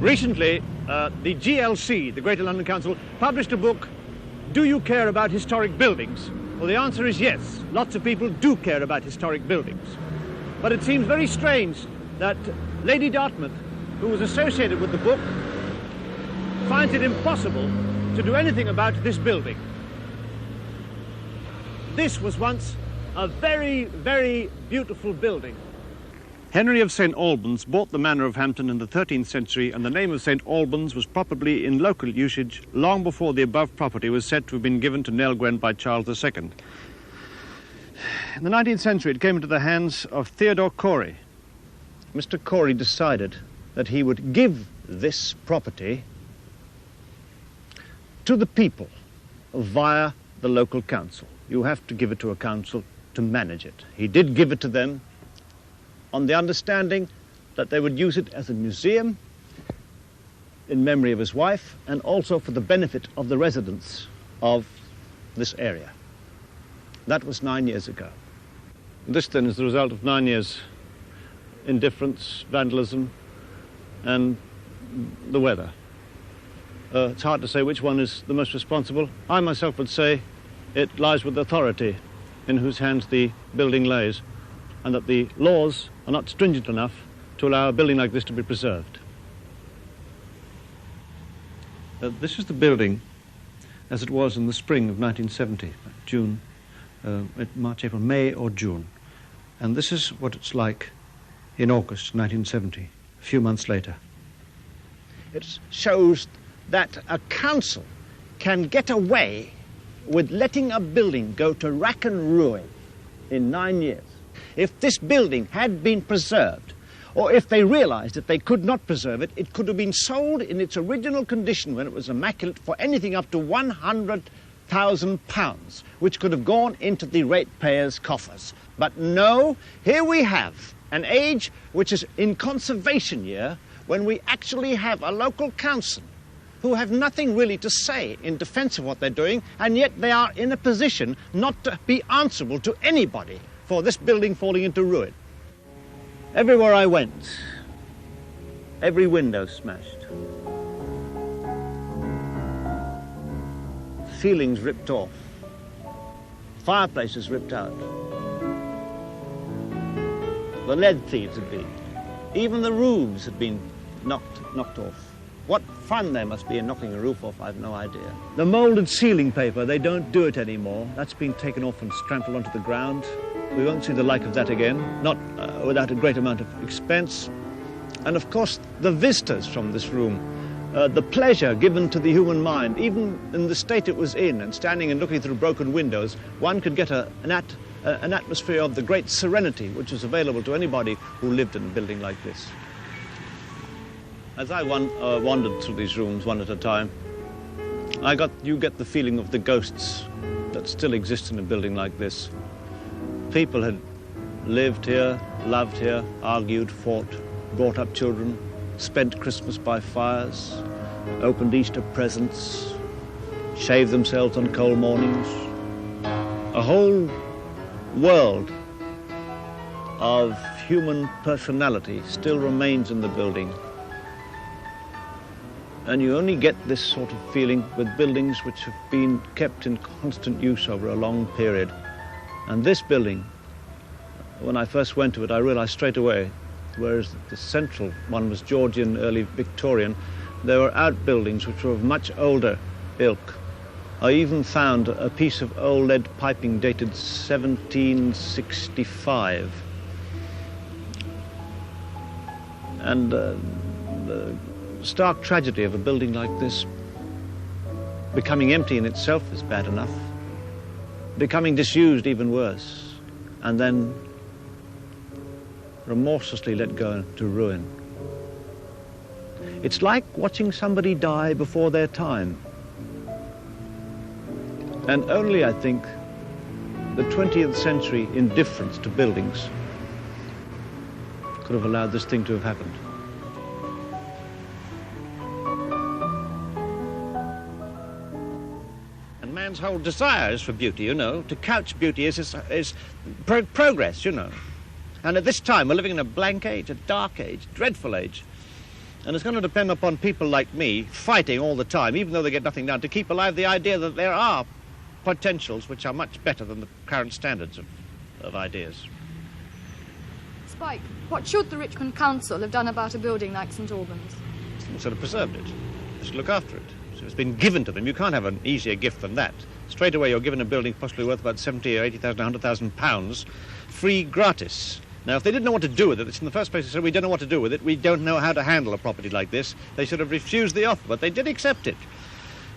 Recently, the GLC, the Greater London Council, published a book, Do You Care About Historic Buildings? Well, the answer is yes. Lots of people do care about historic buildings. But it seems very strange that Lady Dartmouth, who was associated with the book, finds it impossible to do anything about this building. This was once a very, very beautiful building. Henry of St. Albans bought the manor of Hampton in the 13th century, and the name of St. Albans was probably in local usage long before the above property was said to have been given to Nelgwen by Charles II. In the 19th century, it came into the hands of Theodore Corey. Mr. Corey decided that he would give this property to the people via the local council. You have to give it to a council to manage it. He did give it to them on the understanding that they would use it as a museum in memory of his wife and also for the benefit of the residents of this area. That was 9 years ago. This then is the result of 9 years' indifference, vandalism, and the weather. It's hard to say which one is the most responsible. I myself would say it lies with the authority in whose hands the building lays, and that the laws are not stringent enough to allow a building like this to be preserved. This is the building as it was in the spring of 1970, June, March, April, May or June. And this is what it's like in August 1970, a few months later. It shows that a council can get away with letting a building go to rack and ruin in 9 years. If this building had been preserved, or if they realized that they could not preserve it, it could have been sold in its original condition when it was immaculate for anything up to £100,000, which could have gone into the ratepayers' coffers. But no, here we have an age which is in conservation year, when we actually have a local council who have nothing really to say in defense of what they're doing, and yet they are in a position not to be answerable to anybody for this building falling into ruin. Everywhere I went, every window smashed. Ceilings ripped off. Fireplaces ripped out. The lead thieves had been. Even the roofs had been knocked off. What fun there must be in knocking a roof off, I have no idea. The moulded ceiling paper, they don't do it anymore. That's been taken off and trampled onto the ground. We won't see the like of that again, not without a great amount of expense. And of course, the vistas from this room, the pleasure given to the human mind, even in the state it was in, and standing and looking through broken windows, one could get an atmosphere of the great serenity which is available to anybody who lived in a building like this. As I wandered through these rooms one at a time, you get the feeling of the ghosts that still exist in a building like this. People had lived here, loved here, argued, fought, brought up children, spent Christmas by fires, opened Easter presents, shaved themselves on cold mornings. A whole world of human personality still remains in the building. And you only get this sort of feeling with buildings which have been kept in constant use over a long period. And this building, when I first went to it, I realized straight away, whereas the central one was Georgian, early Victorian, there were outbuildings which were of much older ilk. I even found a piece of old lead piping dated 1765. And the stark tragedy of a building like this becoming empty in itself is bad enough, becoming disused even worse, and then remorselessly let go to ruin. It's like watching somebody die before their time. And only, I think, the 20th century indifference to buildings could have allowed this thing to have happened. And man's whole desire is for beauty, you know. To couch beauty is progress, you know. And at this time, we're living in a blank age, a dark age, dreadful age. And it's going to depend upon people like me fighting all the time, even though they get nothing done, to keep alive the idea that there are potentials which are much better than the current standards of ideas. Spike, what should the Richmond Council have done about a building like St Albans? Sort of preserved it. They should look after it. So it's been given to them. You can't have an easier gift than that. Straight away you're given a building possibly worth about 70 or 80,000, 100,000 pounds, free gratis. Now, if they didn't know what to do with it, it's in the first place they said, we don't know what to do with it, we don't know how to handle a property like this, they should have refused the offer, but they did accept it.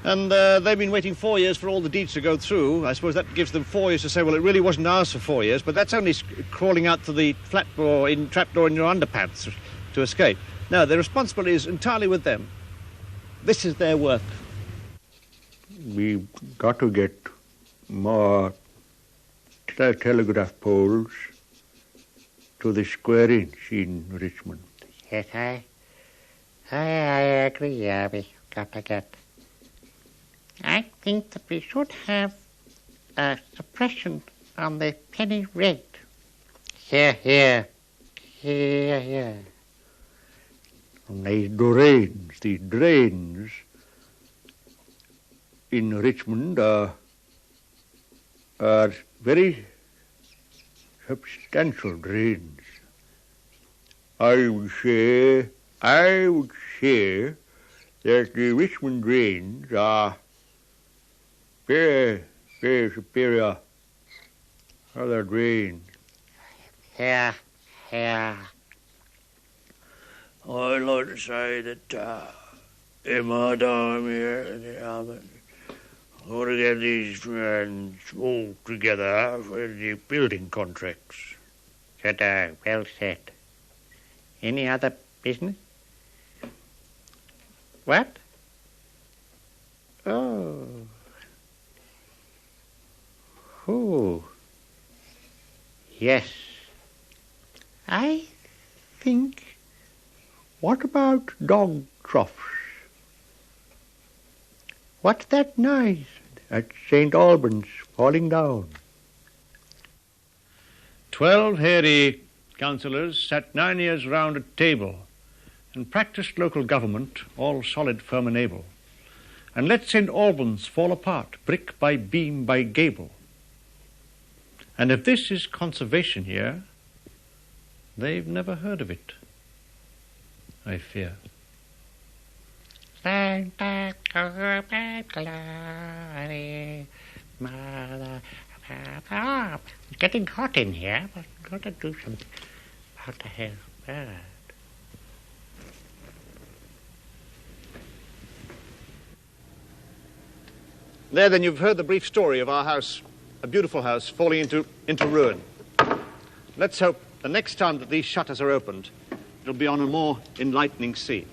And they've been waiting 4 years for all the deeds to go through. I suppose that gives them 4 years to say, well, it really wasn't ours for 4 years, but that's only crawling out to the trapdoor in your underpants to escape. No, the responsibility is entirely with them. This is their work. We've got to get more telegraph poles to the square inch in Richmond. Yes, I agree, yeah, we've got to get. I think that we should have a suppression on the penny rate. Here, here, here, here. And the drains in Richmond are very substantial drains. I would say that the Richmond drains are very, very superior to other drains. Here, here. I'd like to say that in my time here, I want to get these all together for the building contracts. Good, well said. Any other business? What? Oh. Oh. Yes. I think... What about dog troughs? What's that noise at St. Albans falling down? 12 hairy councillors sat 9 years round a table and practised local government, all solid, firm and able, and let St. Albans fall apart, brick by beam by gable. And if this is conservation here, they've never heard of it, I fear. Santa Claus, glory, mother, papa. It's getting hot in here, but I've got to do something about the hair bird. There, then, you've heard the brief story of our house, a beautiful house, falling into ruin. Let's hope the next time that these shutters are opened, it'll be on a more enlightening sea.